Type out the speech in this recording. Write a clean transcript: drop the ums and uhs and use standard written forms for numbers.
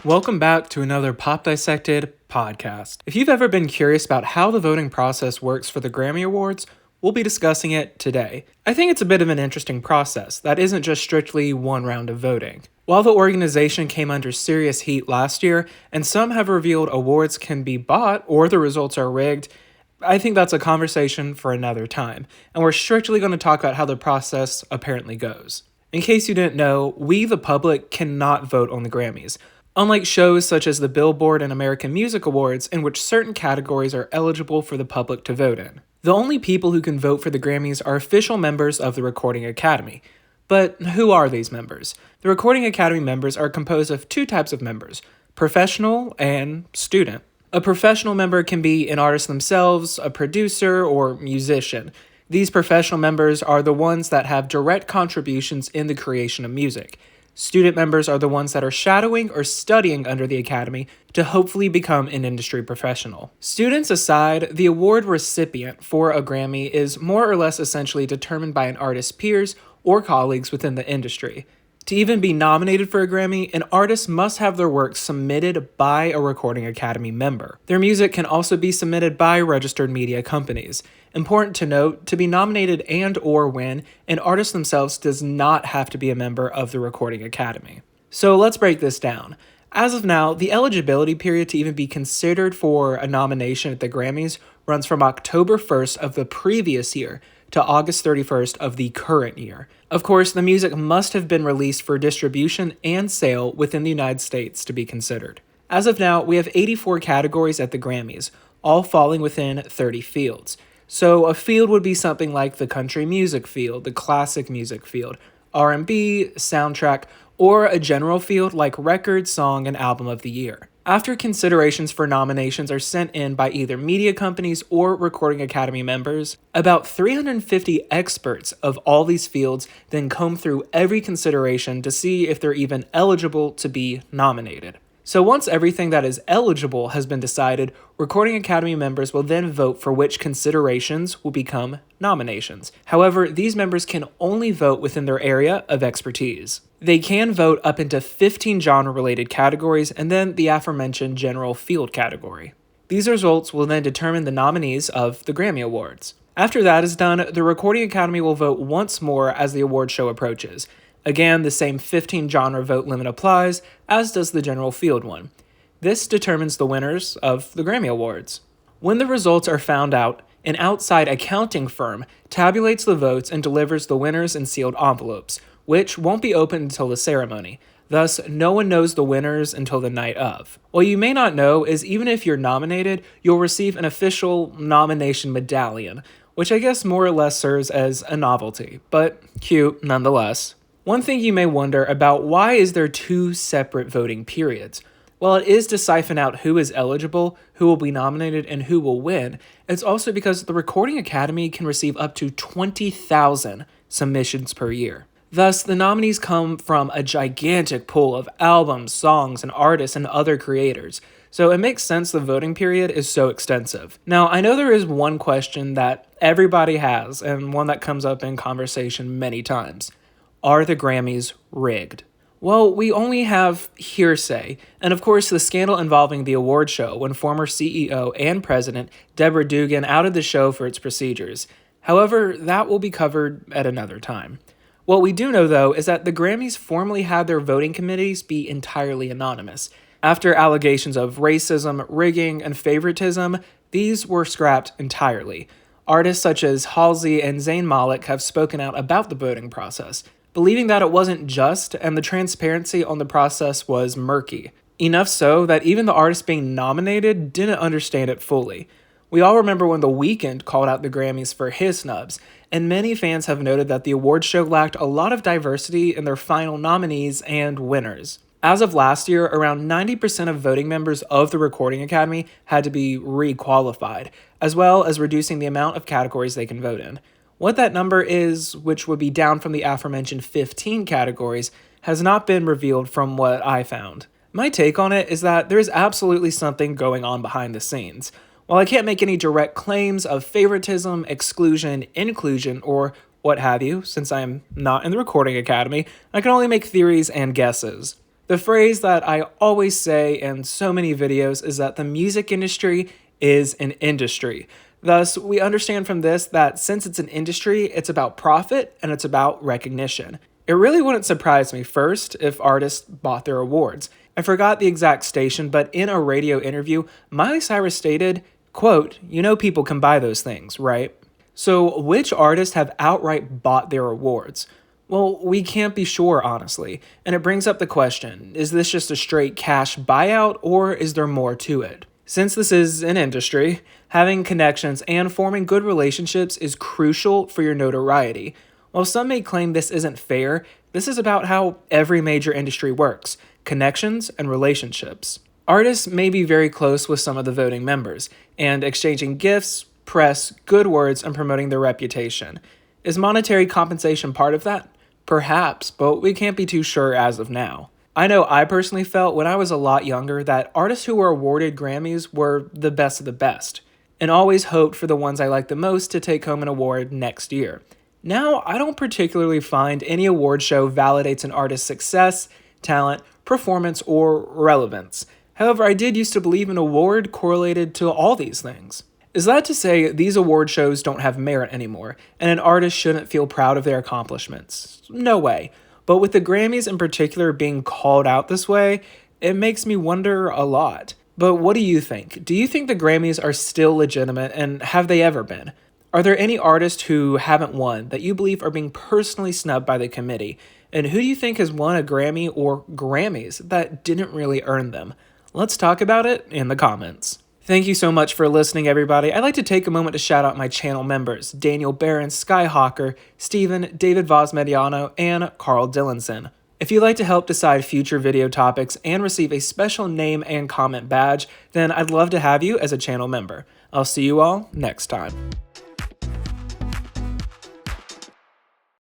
Welcome back to another Pop Dissected Podcast. If you've ever been curious about how the voting process works for the Grammy Awards, we'll be discussing it today. I think it's a bit of an interesting process that isn't just strictly one round of voting. While the organization came under serious heat last year, and some have revealed awards can be bought or the results are rigged, I think that's a conversation for another time, and we're strictly going to talk about how the process apparently goes. In case you didn't know, we, the public, cannot vote on the Grammys. Unlike shows such as the Billboard and American Music Awards, in which certain categories are eligible for the public to vote in. The only people who can vote for the Grammys are official members of the Recording Academy. But who are these members? The Recording Academy members are composed of two types of members, professional and student. A professional member can be an artist themselves, a producer, or musician. These professional members are the ones that have direct contributions in the creation of music. Student members are the ones that are shadowing or studying under the Academy to hopefully become an industry professional. Students aside, the award recipient for a Grammy is more or less essentially determined by an artist's peers or colleagues within the industry. To even be nominated for a Grammy, an artist must have their work submitted by a Recording Academy member. Their music can also be submitted by registered media companies. Important to note, to be nominated and or win, an artist themselves does not have to be a member of the Recording Academy. So let's break this down. As of now, the eligibility period to even be considered for a nomination at the Grammys runs from October 1st of the previous year to August 31st of the current year. Of course, the music must have been released for distribution and sale within the United States to be considered. As of now, we have 84 categories at the Grammys, all falling within 30 fields. So a field would be something like the country music field, the classic music field, R&B, soundtrack, or a general field like record, song, and album of the year. After considerations for nominations are sent in by either media companies or Recording Academy members, about 350 experts of all these fields then comb through every consideration to see if they're even eligible to be nominated. So once everything that is eligible has been decided, Recording Academy members will then vote for which considerations will become nominations. However, these members can only vote within their area of expertise. They can vote up into 15 genre-related categories and then the aforementioned general field category. These results will then determine the nominees of the Grammy Awards. After that is done, the Recording Academy will vote once more as the award show approaches. Again, the same 15 genre vote limit applies, as does the general field one. This determines the winners of the Grammy Awards. When the results are found out, an outside accounting firm tabulates the votes and delivers the winners in sealed envelopes, which won't be opened until the ceremony. Thus, no one knows the winners until the night of. What you may not know is even if you're nominated, you'll receive an official nomination medallion, which I guess more or less serves as a novelty, but cute nonetheless. One thing you may wonder about, why is there two separate voting periods? While it is to siphon out who is eligible, who will be nominated, and who will win, it's also because the Recording Academy can receive up to 20,000 submissions per year. Thus, the nominees come from a gigantic pool of albums, songs, and artists and other creators, so it makes sense the voting period is so extensive. Now, I know there is one question that everybody has, and one that comes up in conversation many times. Are the Grammys rigged? Well, we only have hearsay, and of course the scandal involving the award show when former CEO and president Deborah Dugan outed the show for its procedures. However, that will be covered at another time. What we do know, though, is that the Grammys formerly had their voting committees be entirely anonymous. After allegations of racism, rigging, and favoritism, these were scrapped entirely. Artists such as Halsey and Zayn Malik have spoken out about the voting process, believing that it wasn't just and the transparency on the process was murky. Enough so that even the artist being nominated didn't understand it fully. We all remember when The Weeknd called out the Grammys for his snubs, and many fans have noted that the award show lacked a lot of diversity in their final nominees and winners. As of last year, around 90% of voting members of the Recording Academy had to be re-qualified, as well as reducing the amount of categories they can vote in. What that number is, which would be down from the aforementioned 15 categories, has not been revealed from what I found. My take on it is that there is absolutely something going on behind the scenes. While I can't make any direct claims of favoritism, exclusion, inclusion, or what have you, since I am not in the Recording Academy, I can only make theories and guesses. The phrase that I always say in so many videos is that the music industry is an industry. Thus, we understand from this that since it's an industry, it's about profit and it's about recognition. It really wouldn't surprise me first if artists bought their awards. I forgot the exact station, but in a radio interview, Miley Cyrus stated, quote, "You know people can buy those things, right?" So which artists have outright bought their awards? Well, we can't be sure, honestly, and it brings up the question, is this just a straight cash buyout or is there more to it? Since this is an industry, having connections and forming good relationships is crucial for your notoriety. While some may claim this isn't fair, this is about how every major industry works, connections and relationships. Artists may be very close with some of the voting members, and exchanging gifts, press, good words, and promoting their reputation. Is monetary compensation part of that? Perhaps, but we can't be too sure as of now. I know I personally felt when I was a lot younger that artists who were awarded Grammys were the best of the best, and always hoped for the ones I liked the most to take home an award next year. Now, I don't particularly find any award show validates an artist's success, talent, performance, or relevance. However, I did used to believe an award correlated to all these things. Is that to say these award shows don't have merit anymore, and an artist shouldn't feel proud of their accomplishments? No way. But with the Grammys in particular being called out this way, it makes me wonder a lot. But what do you think? Do you think the Grammys are still legitimate, and have they ever been? Are there any artists who haven't won that you believe are being personally snubbed by the committee? And who do you think has won a Grammy or Grammys that didn't really earn them? Let's talk about it in the comments. Thank you so much for listening, everybody. I'd like to take a moment to shout out my channel members, Daniel Barron, Skyhawker, Steven, David Vosmediano, and Carl Dillinson. If you'd like to help decide future video topics and receive a special name and comment badge, then I'd love to have you as a channel member. I'll see you all next time.